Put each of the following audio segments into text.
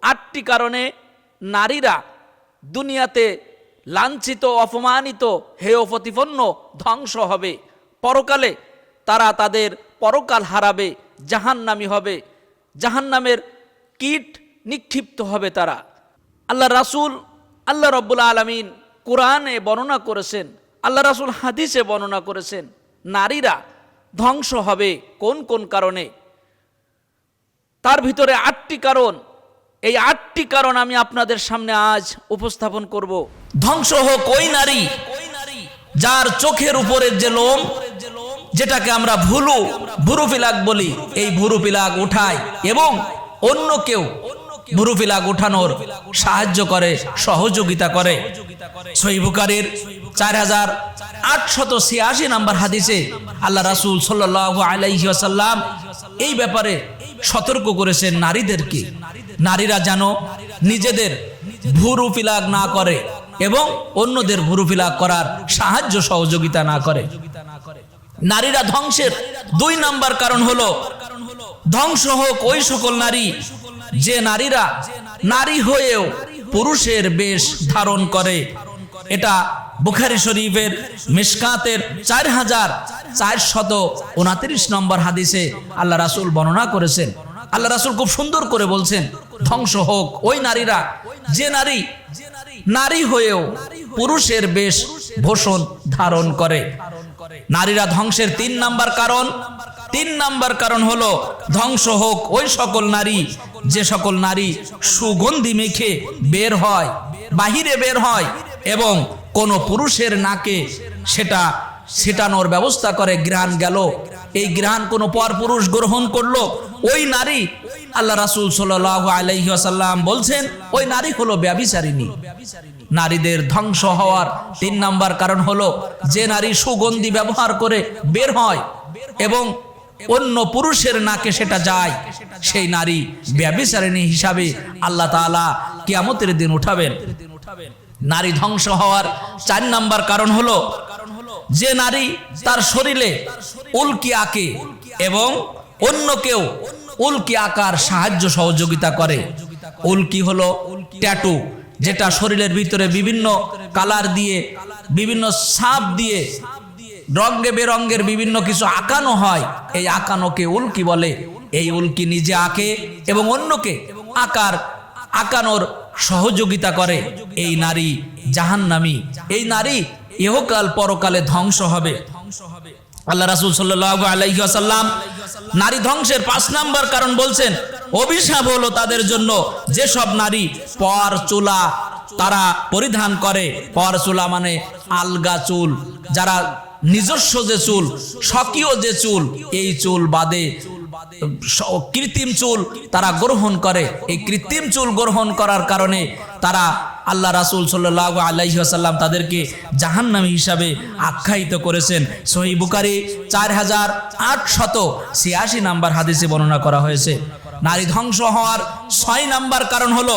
আটটি কারণে নারীরা দুনিয়াতে লাঞ্ছিত, অপমানিত, হেয় প্রতিপন্ন, ধ্বংস হবে। পরকালে তারা তাদের পরকাল হারাবে, জাহান্নামী হবে, জাহান্নামের কীট নিক্ষিপ্ত হবে তারা। আল্লাহ রাসূল, আল্লাহ রব্বুল আলামিন কোরআনে বর্ণনা করেছেন, আল্লাহ রাসূল হাদিসে বর্ণনা করেছেন, নারীরা ধ্বংস হবে কোন কোন কারণে। তার ভিতরে 8টি কারণ, এই 8টি কারণ আমি আপনাদের সামনে আজ উপস্থাপন করব। ধ্বংস হোক ওই নারী যার চোখের উপরের যে লোম, যেটাকে আমরা ভুরু পিলাক বলি, এই ভুরু পিলাক উঠায় এবং অন্য কেউ ভুরু পিলাক উঠানোর সাহায্য করে, সহযোগিতা করে। সহিহ বুখারীর 4886 নম্বর হাদিসে আল্লাহ রাসূল সাল্লাল্লাহু আলাইহি ওয়াসাল্লাম এই ব্যাপারে সতর্ক করেছেন নারীদেরকে, নারীরা যেন নিজেদের ভুরু পিলাক না করে এবং অন্যদের ভুরু পিলাক করার সাহায্য সহযোগিতা না করে। নারীরা ধ্বংসের 2 নম্বর কারণ হলো, ধ্বংস হোক ওই সকল নারী যে নারীরা নারী হয়েও পুরুষের বেশ ধারণ করে। এটা বুখারী শরীফের মিশকাতের 4429 নম্বর হাদিসে আল্লাহ রাসূল বর্ণনা করেছেন। আল্লাহ রাসূল খুব সুন্দর করে বলছেন, ধ্বংস হোক ওই নারীরা যে নারী হয়েও পুরুষের বেশ ভূষণ ধারণ করে। নারীরা ধ্বংসের 3 নম্বর কারণ হলো, ধ্বংস হোক ওই সকল নারী যে সকল নারী সুগন্ধি মেখে বের হয়, বাহিরে বের হয় এবং কোন পুরুষের নাকে সেটা ছিটানোর ব্যবস্থা করে। ঘ্রাণ গেল, এই ঘ্রাণ কোনো পর পুরুষ গ্রহণ করলো, ওই নারী, আল্লাহ রাসূল সাল্লাল্লাহু আলাইহি ওয়াসাল্লাম বলছেন, ওই নারী হলো ব্যভিচারিণী। নারীদের ধ্বংস হওয়ার 3 নম্বর কারণ হলো, যে নারী সুগন্ধি ব্যবহার করে বের হয় এবং অন্য পুরুষের নাকে সেটা যায়, সেই নারী ব্যভিচারিণী হিসাবে আল্লাহ তাআলা কিয়ামতের দিন উঠাবেন। নারী ধ্বংস হওয়ার 4 নম্বর কারণ হলো, যে নারী তার শরীরে উল্কি আঁকে এবং অন্য কেউ উল্কি আঁকার সাহায্য সহযোগিতা করে। উল্কি হলো ট্যাটু, যেটা শরীরের ভিতরে বিভিন্ন কালার দিয়ে, বিভিন্ন ছাপ দিয়ে, রঙে বেরঙের বিভিন্ন কিছু আঁকানো হয়, এই আঁকানোকে উল্কি বলে। এই উল্কি নিজে আঁকে এবং অন্যকে আঁকানোর সহযোগিতা করে। এই নারী জাহান্নামী, এই নারী ইহকাল পরকালে ধ্বংস হবে। আল্লাহ রাসূল সাল্লাল্লাহু আলাইহি ওয়াসাল্লাম নারী ধ্বংসের 5 নম্বর কারণ বলছেন, অভিশাপ হলো তাদের জন্য যেসব নারী পর চুলা তারা পরিধান করে। পর চুলা মানে আলগা চুল, যারা নিজস্ব যে চুল, স্বকীয় যে চুল, এই চুল বাদে কৃত্রিম চুল তারা গ্রহণ করে। এই কৃত্রিম চুল গ্রহণ করার কারণে তারা, আল্লাহ রাসূল সাল্লাল্লাহু আলাইহি ওয়াসাল্লাম তাদেরকে জাহান্নামী হিসাবে আখ্যায়িত করেছেন। সহিহ বুখারী 4886 নম্বর হাদিসে বর্ণনা করা হয়েছে। নারী ধ্বংস হওয়ার 6 নম্বর কারণ হলো,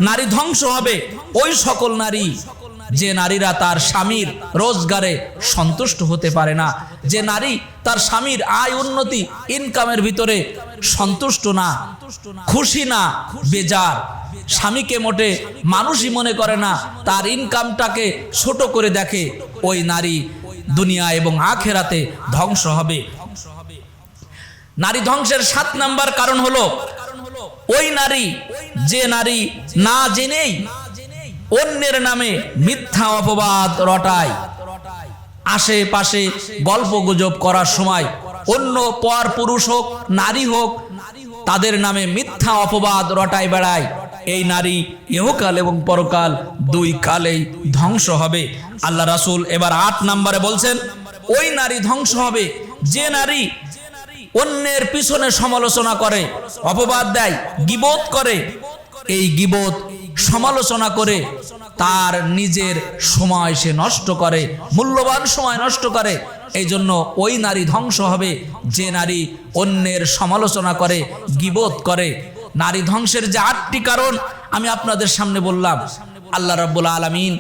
নারী ধ্বংস হবে ওই সকল নারী যে নারীরা তার স্বামীর রোজগারে সন্তুষ্ট হতে পারে না, যে নারী তার স্বামীর আয় উন্নতি ইনকামের ভিতরে সন্তুষ্ট না, খুশি না, বেজার, স্বামীকে মোটে মানুষই মনে করে না, তার ইনকামটাকে ছোট করে দেখে, ওই নারী দুনিয়া এবং আখিরাতে ধ্বংস হবে। নারী ধ্বংসের 7 নম্বর কারণ হলো, ওই নারী যে নারী না জেনেই অন্যের নামে মিথ্যা অপবাদ রটায়। আশেপাশে গল্প গুজব করার সময় অন্য পর পুরুষ হোক নারী হোক, তাদের নামে মিথ্যা অপবাদ রটায় বেড়ায়। এই নারী ইহকাল এবং পরকাল 2 কালেই ধ্বংস হবে। আল্লাহ রাসূল এবার 8 নম্বরে বলছেন, ওই নারী ধ্বংস হবে যে নারী অন্যের পিছনে সমালোচনা করে, অপবাদ দেয়, গীবত করে। এই গীবত সমালোচনা করে তার নিজের সময় সে নষ্ট করে, মূল্যবান সময় নষ্ট করে। এই জন্য ওই নারী ধ্বংস হবে যে নারী অন্যের সমালোচনা করে, গীবত করে। নারী ধ্বংসের যে 8টি কারণ আমি আপনাদের সামনে বললাম, আল্লাহ রাব্বুল আলামিন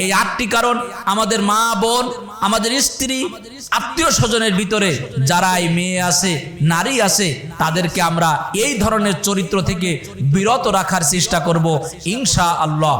এই 8টি কারণ আমাদের মা বোন আমাদের স্ত্রী, আত্মীয় স্বজনের ভিতরে যারাই মেয়ে আছে, নারী আছে, তাদেরকে আমরা এই ধরনের চরিত্র থেকে বিরত রাখার চেষ্টা করব ইনশাআল্লাহ।